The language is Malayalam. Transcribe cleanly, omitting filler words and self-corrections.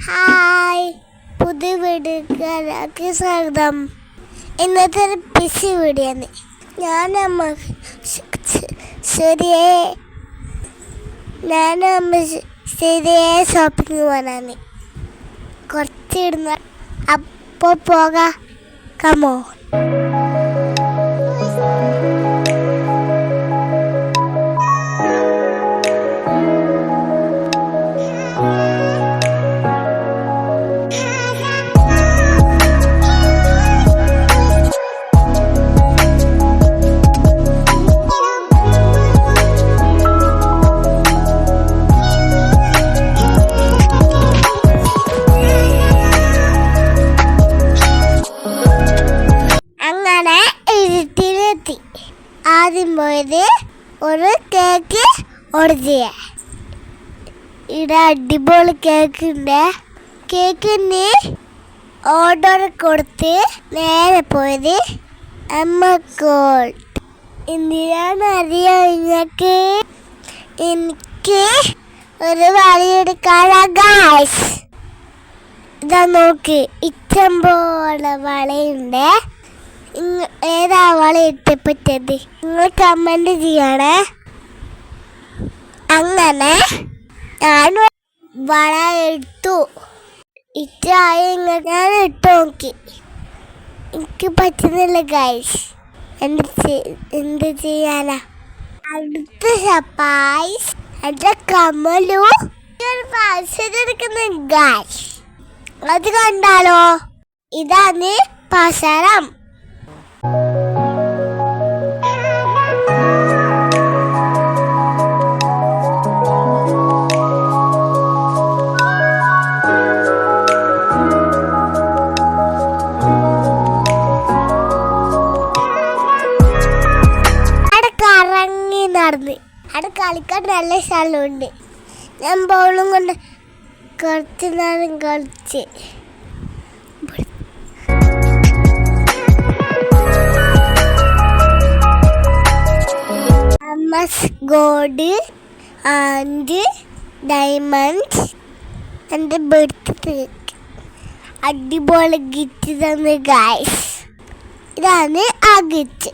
ഹായ്, പുതിയ വീഡിയോക്ക് സ്വാഗതം. ഇന്നത്തെ ഒരു പിസി വീഡിയോയാണ്. ഞാനമ്മ ശരിയെ ഷോപ്പിംഗ് പോകാനാണ്. കുറച്ച് ഇടുന്ന അപ്പോൾ പോകാം. കമോ ആദ്യം പോയത് ഒരു കേക്ക് ഓർഡർ ചെയ്യാൻ. ഇവിടെ അടിപൊളി കേക്ക് ഉണ്ട്. കേക്കിന് ഓർഡർ കൊടുത്ത് നേരെ പോയത് ഗോൾഡ്. എന്തിനാണ് അറിയാം നിങ്ങൾക്ക്? എനിക്ക് ഒരു വളയെടുക്കാനാ ഗായ്സ്. ഇതാ നോക്ക്, ഇഷ്ടം പോലെ വളയുണ്ട്. ഏതാ വള ഇഷ്ടപ്പെട്ടത് നിങ്ങൾ കമന്റ് ചെയ്യണേ. അങ്ങനെ ഞാൻ വള എടുത്തു. ഇഷ്ടമായി ഞാൻ ഇട്ട് നോക്കി. എനിക്ക് പറ്റുന്നില്ല ഗൈസ്. എന്ത് ചെയ്യാനാ? അടുത്ത സർപ്രൈസ് എന്റെ കമ്മലു ഒരു പാഴ്സൽ എടുക്കുന്ന ഗൈസ്. അത് കണ്ടാലോ? ഇതാണ് പാസരം. കറങ്ങി നടന്ന് അവിടെ കളിക്കാൻ നല്ല സ്ഥലമുണ്ട്. ഞാൻ ബോളും കൊണ്ട് കുറച്ച് നേരം കളിച്ച് ഗോൾഡ് ആൻഡ് ഡയമണ്ട്സ് എൻ്റെ ബർത്ത്ഡേ അടിപൊളി ഗിഫ്റ്റ് തന്നു ഗൈസ്. ഇതാണ് ആ ഗിഫ്റ്റ്.